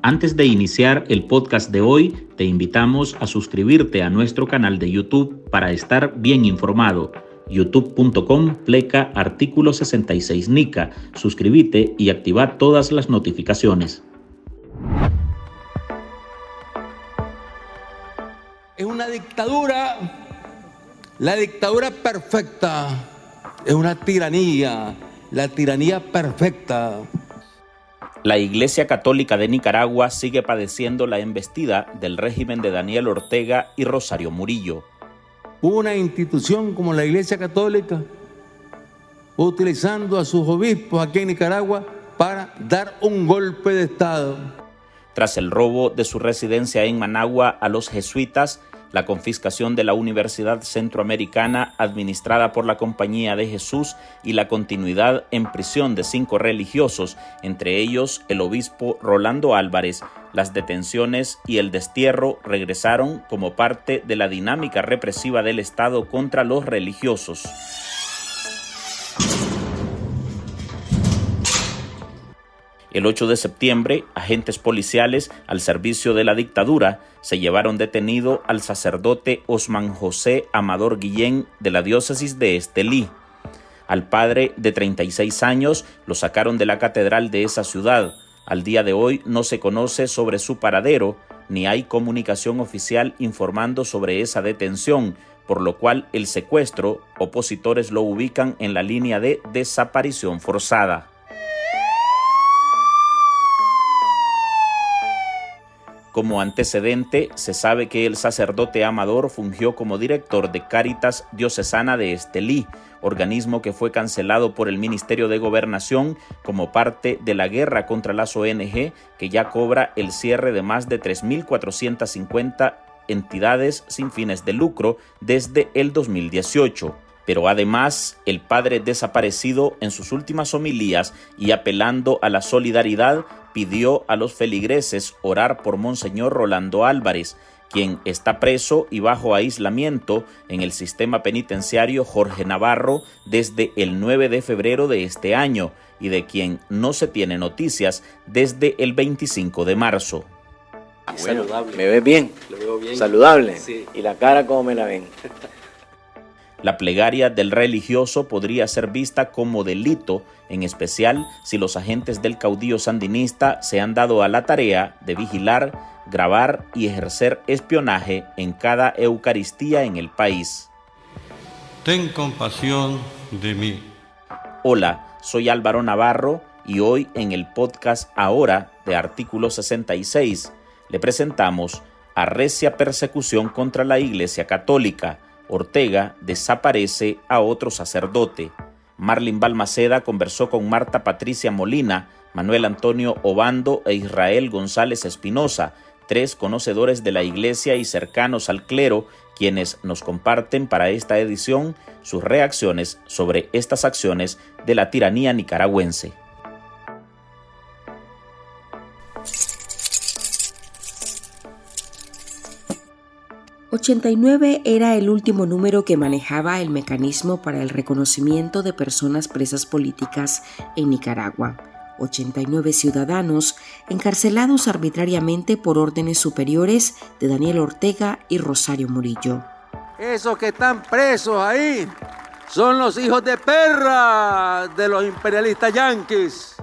Antes de iniciar el podcast de hoy, te invitamos a suscribirte a nuestro canal de YouTube para estar bien informado. youtube.com/artículo 66 Nica. Suscríbete y activa todas las notificaciones. Es una dictadura, la dictadura perfecta, es una tiranía, la tiranía perfecta. La Iglesia Católica de Nicaragua sigue padeciendo la embestida del régimen de Daniel Ortega y Rosario Murillo. Una institución como la Iglesia Católica, utilizando a sus obispos aquí en Nicaragua para dar un golpe de Estado. Tras el robo de su residencia en Managua a los jesuitas, la confiscación de la Universidad Centroamericana administrada por la Compañía de Jesús y la continuidad en prisión de 5 religiosos, entre ellos el obispo Rolando Álvarez, las detenciones y el destierro regresaron como parte de la dinámica represiva del Estado contra los religiosos. El 8 de septiembre, agentes policiales al servicio de la dictadura se llevaron detenido al sacerdote Osman José Amador Guillén de la diócesis de Estelí. Al padre de 36 años lo sacaron de la catedral de esa ciudad. Al día de hoy no se conoce sobre su paradero, ni hay comunicación oficial informando sobre esa detención, por lo cual el secuestro, opositores lo ubican en la línea de desaparición forzada. Como antecedente, se sabe que el sacerdote Amador fungió como director de Cáritas Diocesana de Estelí, organismo que fue cancelado por el Ministerio de Gobernación como parte de la guerra contra las ONG, que ya cobra el cierre de más de 3.450 entidades sin fines de lucro desde el 2018. Pero además, el padre desaparecido en sus últimas homilías y apelando a la solidaridad, pidió a los feligreses orar por Monseñor Rolando Álvarez, quien está preso y bajo aislamiento en el sistema penitenciario Jorge Navarro desde el 9 de febrero de este año y de quien no se tiene noticias desde el 25 de marzo. Bueno, ¿me ves bien? Lo veo bien. ¿Saludable? Sí. ¿Y la cara cómo me la ven? La plegaria del religioso podría ser vista como delito, en especial si los agentes del caudillo sandinista se han dado a la tarea de vigilar, grabar y ejercer espionaje en cada Eucaristía en el país. Ten compasión de mí. Hola, soy Álvaro Navarro y hoy en el podcast Ahora de Artículo 66 le presentamos Arrecia persecución contra la Iglesia Católica. Ortega desaparece a otro sacerdote. Marlin Balmaceda conversó con Marta Patricia Molina, Manuel Antonio Obando e Israel González Espinosa, 3 conocedores de la Iglesia y cercanos al clero, quienes nos comparten para esta edición sus reacciones sobre estas acciones de la tiranía nicaragüense. «89» era el último número que manejaba el mecanismo para el reconocimiento de personas presas políticas en Nicaragua. 89 ciudadanos encarcelados arbitrariamente por órdenes superiores de Daniel Ortega y Rosario Murillo. Esos que están presos ahí son los hijos de perra de los imperialistas yanquis.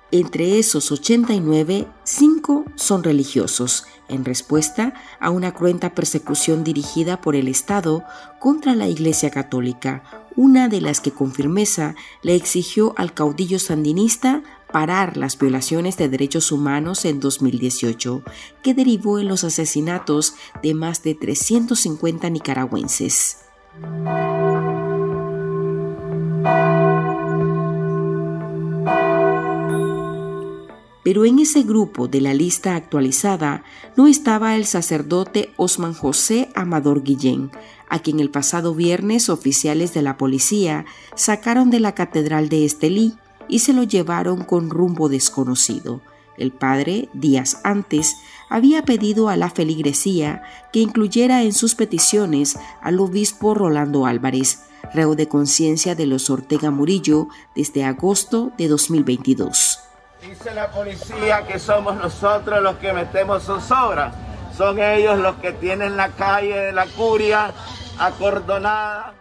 Entre esos 89, 5 son religiosos, en respuesta a una cruenta persecución dirigida por el Estado contra la Iglesia Católica, una de las que con firmeza le exigió al caudillo sandinista parar las violaciones de derechos humanos en 2018, que derivó en los asesinatos de más de 350 nicaragüenses. Pero en ese grupo de la lista actualizada no estaba el sacerdote Osman José Amador Guillén, a quien el pasado viernes oficiales de la policía sacaron de la catedral de Estelí y se lo llevaron con rumbo desconocido. El padre, días antes, había pedido a la feligresía que incluyera en sus peticiones al obispo Rolando Álvarez, reo de conciencia de los Ortega Murillo desde agosto de 2022. Dice la policía que somos nosotros los que metemos zozobra. Son ellos los que tienen la calle de la Curia acordonada.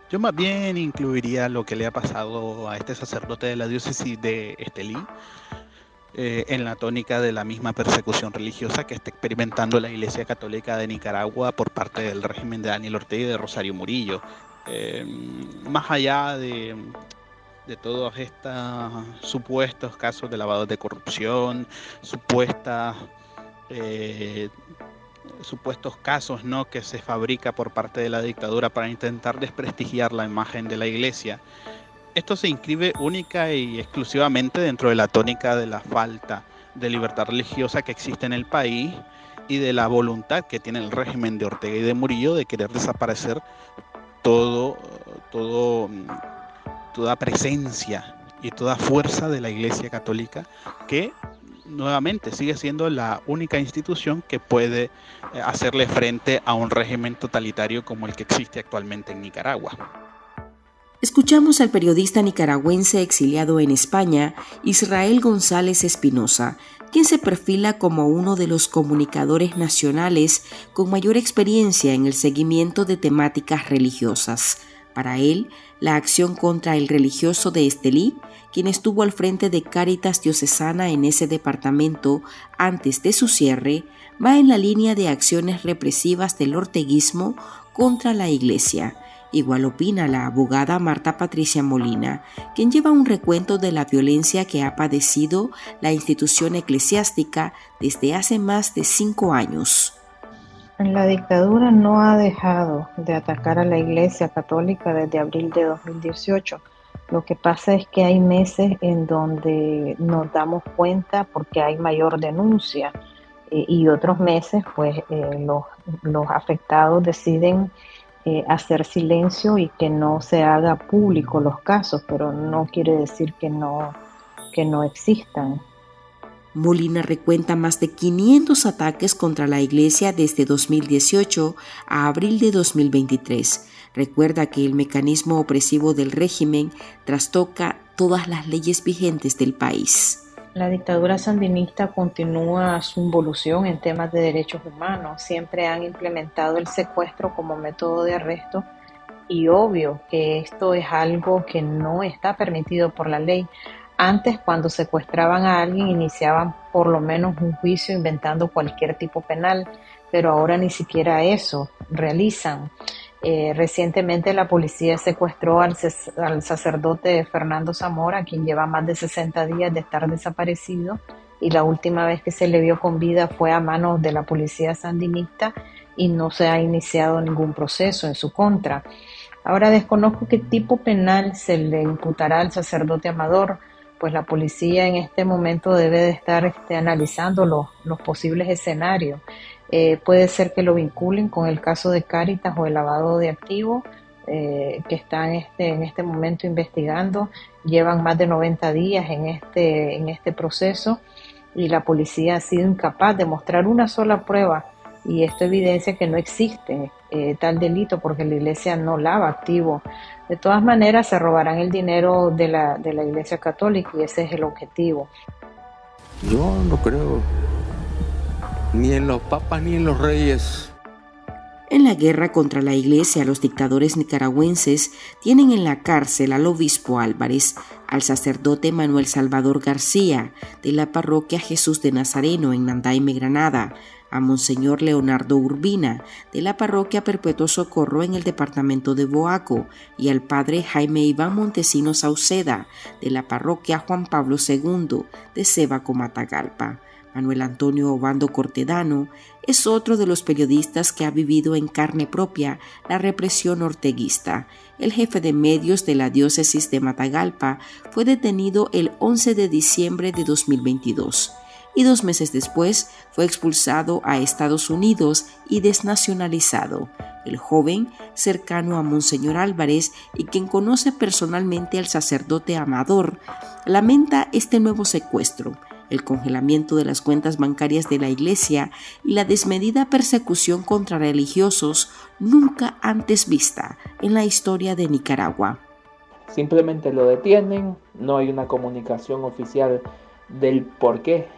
Yo más bien incluiría lo que le ha pasado a este sacerdote de la diócesis de Estelí, en la tónica de la misma persecución religiosa que está experimentando la Iglesia Católica de Nicaragua por parte del régimen de Daniel Ortega y de Rosario Murillo. Más allá de todos estos supuestos casos de lavado de corrupción, supuestos casos, ¿no?, que se fabrica por parte de la dictadura para intentar desprestigiar la imagen de la Iglesia. Esto se inscribe única y exclusivamente dentro de la tónica de la falta de libertad religiosa que existe en el país y de la voluntad que tiene el régimen de Ortega y de Murillo de querer desaparecer toda presencia y toda fuerza de la Iglesia Católica, que nuevamente sigue siendo la única institución que puede hacerle frente a un régimen totalitario como el que existe actualmente en Nicaragua. Escuchamos al periodista nicaragüense exiliado en España, Israel González Espinosa, quien se perfila como uno de los comunicadores nacionales con mayor experiencia en el seguimiento de temáticas religiosas. Para él, la acción contra el religioso de Estelí, quien estuvo al frente de Cáritas Diocesana en ese departamento antes de su cierre, va en la línea de acciones represivas del orteguismo contra la Iglesia. Igual opina la abogada Marta Patricia Molina, quien lleva un recuento de la violencia que ha padecido la institución eclesiástica desde hace más de 5 años. La dictadura no ha dejado de atacar a la Iglesia Católica desde abril de 2018. Lo que pasa es que hay meses en donde nos damos cuenta porque hay mayor denuncia y otros meses pues los afectados deciden hacer silencio y que no se haga público los casos, pero no quiere decir que no existan. Molina recuenta más de 500 ataques contra la Iglesia desde 2018 a abril de 2023. Recuerda que el mecanismo opresivo del régimen trastoca todas las leyes vigentes del país. La dictadura sandinista continúa su involución en temas de derechos humanos. Siempre han implementado el secuestro como método de arresto y obvio que esto es algo que no está permitido por la ley. Antes, cuando secuestraban a alguien, iniciaban por lo menos un juicio inventando cualquier tipo penal, pero ahora ni siquiera eso realizan. Recientemente la policía secuestró al sacerdote Fernando Zamora, quien lleva más de 60 días de estar desaparecido, y la última vez que se le vio con vida fue a manos de la policía sandinista y no se ha iniciado ningún proceso en su contra. Ahora desconozco qué tipo penal se le imputará al sacerdote Amador, pues la policía en este momento debe de estar analizando los posibles escenarios. Puede ser que lo vinculen con el caso de Cáritas o el lavado de activos que están en este momento investigando. Llevan más de 90 días en este proceso y la policía ha sido incapaz de mostrar una sola prueba, y esto evidencia que no existe tal delito porque la Iglesia no lava activos. De todas maneras se robarán el dinero de la Iglesia Católica y ese es el objetivo. Yo no creo ni en los papas ni en los reyes. En la guerra contra la Iglesia, los dictadores nicaragüenses tienen en la cárcel al obispo Álvarez, al sacerdote Manuel Salvador García, de la parroquia Jesús de Nazareno en Nandaime, Granada, a Monseñor Leonardo Urbina, de la parroquia Perpetuo Socorro en el departamento de Boaco, y al padre Jaime Iván Montesinos Sauceda, de la parroquia Juan Pablo II, de Sébaco, Matagalpa. Manuel Antonio Obando Cortedano es otro de los periodistas que ha vivido en carne propia la represión orteguista. El jefe de medios de la diócesis de Matagalpa fue detenido el 11 de diciembre de 2022 y 2 meses después fue expulsado a Estados Unidos y desnacionalizado. El joven, cercano a Monseñor Álvarez y quien conoce personalmente al sacerdote Amador, lamenta este nuevo secuestro, el congelamiento de las cuentas bancarias de la Iglesia y la desmedida persecución contra religiosos nunca antes vista en la historia de Nicaragua. Simplemente lo detienen, no hay una comunicación oficial del por qué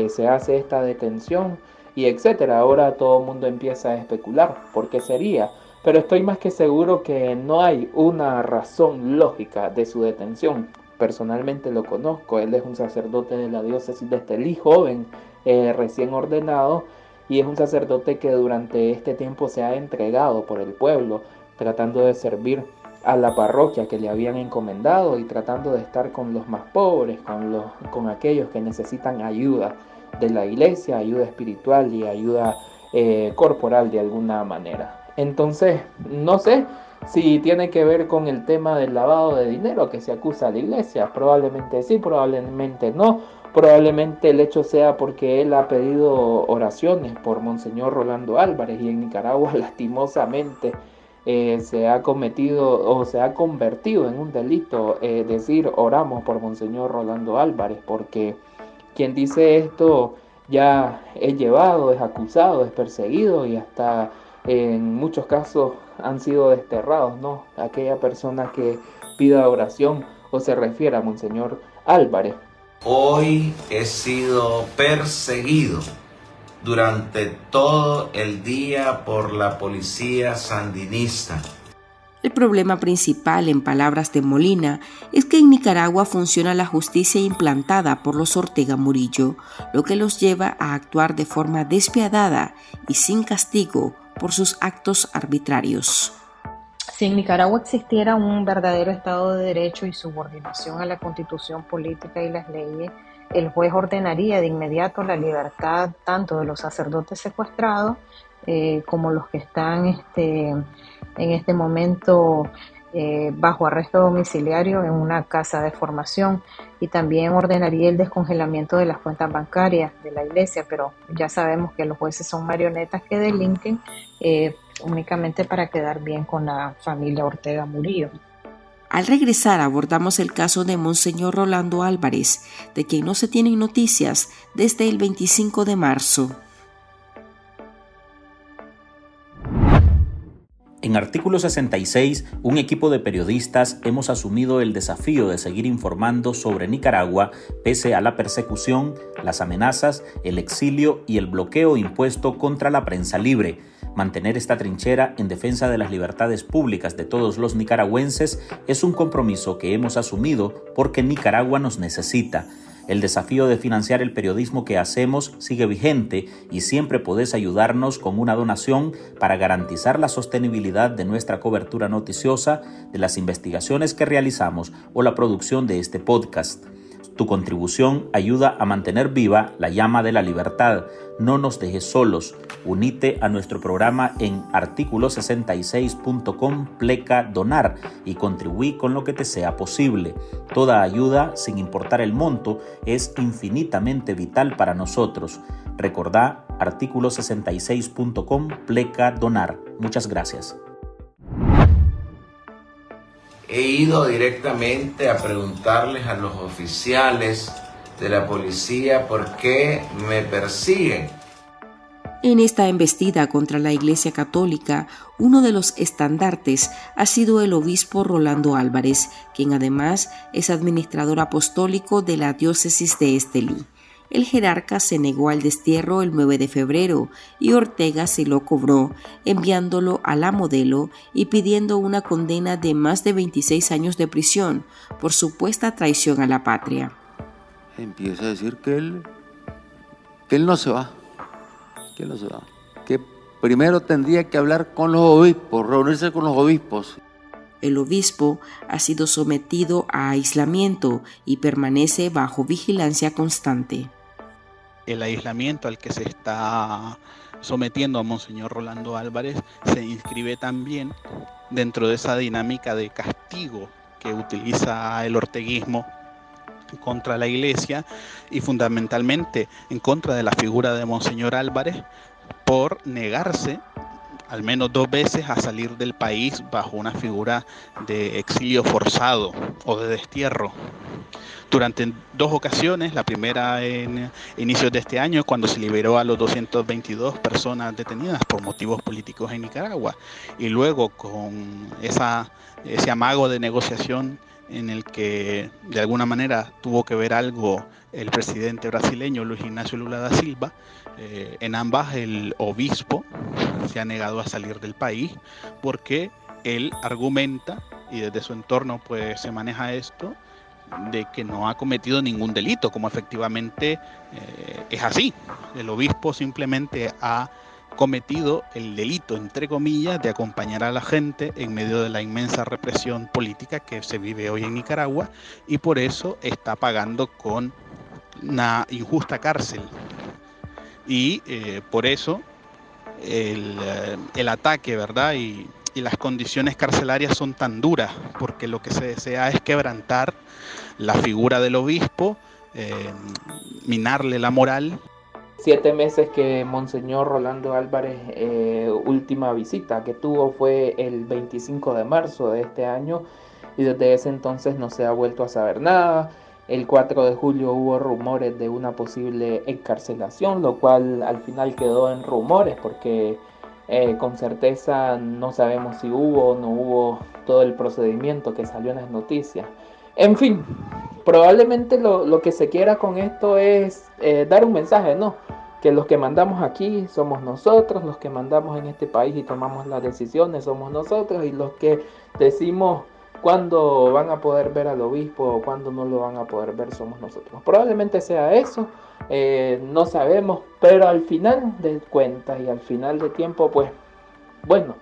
se hace esta detención y etcétera. Ahora todo el mundo empieza a especular por qué sería, pero estoy más que seguro que no hay una razón lógica de su detención. Personalmente lo conozco, él es un sacerdote de la diócesis de Estelí, joven, recién ordenado, y es un sacerdote que durante este tiempo se ha entregado por el pueblo, tratando de servir a la parroquia que le habían encomendado y tratando de estar con los más pobres, con aquellos que necesitan ayuda de la iglesia, ayuda espiritual y ayuda corporal de alguna manera. Entonces, no sé si tiene que ver con el tema del lavado de dinero que se acusa a la iglesia. Probablemente sí, probablemente no. Probablemente el hecho sea porque él ha pedido oraciones por Monseñor Rolando Álvarez, y en Nicaragua lastimosamente se ha cometido o se ha convertido en un delito decir oramos por Monseñor Rolando Álvarez, porque quien dice esto ya es llevado, es acusado, es perseguido y hasta en muchos casos han sido desterrados, ¿no? Aquella persona que pida oración o se refiere a Monseñor Álvarez. Hoy he sido perseguido durante todo el día por la policía sandinista. El problema principal, en palabras de Molina, es que en Nicaragua funciona la justicia implantada por los Ortega Murillo, lo que los lleva a actuar de forma despiadada y sin castigo por sus actos arbitrarios. Si en Nicaragua existiera un verdadero Estado de Derecho y subordinación a la Constitución política y las leyes, el juez ordenaría de inmediato la libertad tanto de los sacerdotes secuestrados como los que están en este momento bajo arresto domiciliario en una casa de formación, y también ordenaría el descongelamiento de las cuentas bancarias de la iglesia, pero ya sabemos que los jueces son marionetas que delinquen únicamente para quedar bien con la familia Ortega Murillo. Al regresar abordamos el caso de Monseñor Rolando Álvarez, de quien no se tienen noticias desde el 25 de marzo. En Artículo 66, un equipo de periodistas hemos asumido el desafío de seguir informando sobre Nicaragua pese a la persecución, las amenazas, el exilio y el bloqueo impuesto contra la prensa libre. Mantener esta trinchera en defensa de las libertades públicas de todos los nicaragüenses es un compromiso que hemos asumido porque Nicaragua nos necesita. El desafío de financiar el periodismo que hacemos sigue vigente y siempre podés ayudarnos con una donación para garantizar la sostenibilidad de nuestra cobertura noticiosa, de las investigaciones que realizamos o la producción de este podcast. Tu contribución ayuda a mantener viva la llama de la libertad. No nos dejes solos. Unite a nuestro programa en articulo66.com/donar y contribuí con lo que te sea posible. Toda ayuda, sin importar el monto, es infinitamente vital para nosotros. Recordá articulo66.com/donar. Muchas gracias. He ido directamente a preguntarles a los oficiales de la policía por qué me persiguen. En esta embestida contra la Iglesia Católica, uno de los estandartes ha sido el obispo Rolando Álvarez, quien además es administrador apostólico de la diócesis de Estelí. El jerarca se negó al destierro el 9 de febrero y Ortega se lo cobró, enviándolo a la Modelo y pidiendo una condena de más de 26 años de prisión por supuesta traición a la patria. Empieza a decir que él no se va, que primero tendría que hablar con los obispos, reunirse con los obispos. El obispo ha sido sometido a aislamiento y permanece bajo vigilancia constante. El aislamiento al que se está sometiendo a Monseñor Rolando Álvarez se inscribe también dentro de esa dinámica de castigo que utiliza el orteguismo contra la Iglesia y fundamentalmente en contra de la figura de Monseñor Álvarez por negarse al menos 2 veces a salir del país bajo una figura de exilio forzado o de destierro. Durante 2 ocasiones, la primera en inicios de este año, cuando se liberó a los 222 personas detenidas por motivos políticos en Nicaragua, y luego con ese amago de negociación en el que de alguna manera tuvo que ver algo el presidente brasileño Luis Ignacio Lula da Silva. En ambas el obispo se ha negado a salir del país porque él argumenta, y desde su entorno pues se maneja esto, de que no ha cometido ningún delito, como efectivamente es así. El obispo simplemente ha cometido el delito, entre comillas, de acompañar a la gente en medio de la inmensa represión política que se vive hoy en Nicaragua, y por eso está pagando con una injusta cárcel. Y por eso el ataque, ¿verdad? Y las condiciones carcelarias son tan duras, porque lo que se desea es quebrantar la figura del obispo, minarle la moral. 7 meses que Monseñor Rolando Álvarez, última visita que tuvo fue el 25 de marzo de este año, y desde ese entonces no se ha vuelto a saber nada. El 4 de julio hubo rumores de una posible encarcelación, lo cual al final quedó en rumores porque con certeza no sabemos si hubo o no hubo todo el procedimiento que salió en las noticias. En fin, probablemente lo que se quiera con esto es dar un mensaje, ¿no? Que los que mandamos aquí somos nosotros, los que mandamos en este país y tomamos las decisiones somos nosotros, y los que decimos cuándo van a poder ver al obispo o cuándo no lo van a poder ver somos nosotros. Probablemente sea eso, no sabemos, pero al final de cuentas y al final de tiempo, pues bueno,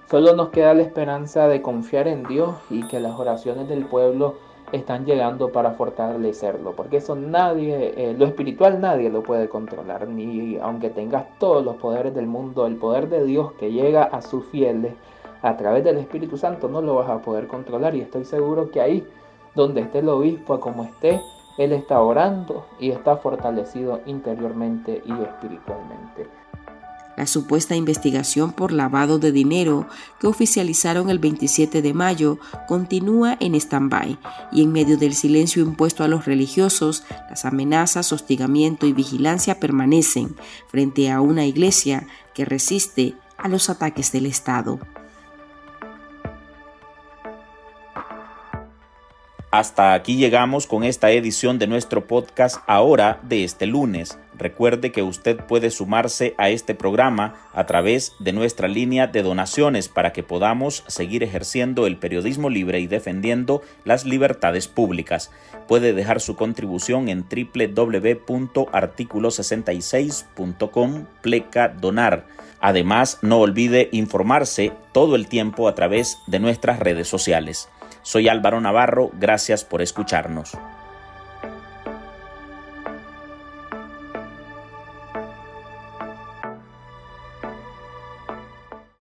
solo nos queda la esperanza de confiar en Dios y que las oraciones del pueblo están llegando para fortalecerlo, porque eso nadie, lo espiritual nadie lo puede controlar, ni aunque tengas todos los poderes del mundo, el poder de Dios que llega a sus fieles a través del Espíritu Santo no lo vas a poder controlar, y estoy seguro que ahí donde esté el obispo, como esté, él está orando y está fortalecido interiormente y espiritualmente. La supuesta investigación por lavado de dinero que oficializaron el 27 de mayo continúa en stand-by, y en medio del silencio impuesto a los religiosos, las amenazas, hostigamiento y vigilancia permanecen frente a una iglesia que resiste a los ataques del Estado. Hasta aquí llegamos con esta edición de nuestro podcast Ahora de este lunes. Recuerde que usted puede sumarse a este programa a través de nuestra línea de donaciones para que podamos seguir ejerciendo el periodismo libre y defendiendo las libertades públicas. Puede dejar su contribución en www.articulo66.com/donar. Además, no olvide informarse todo el tiempo a través de nuestras redes sociales. Soy Álvaro Navarro, gracias por escucharnos.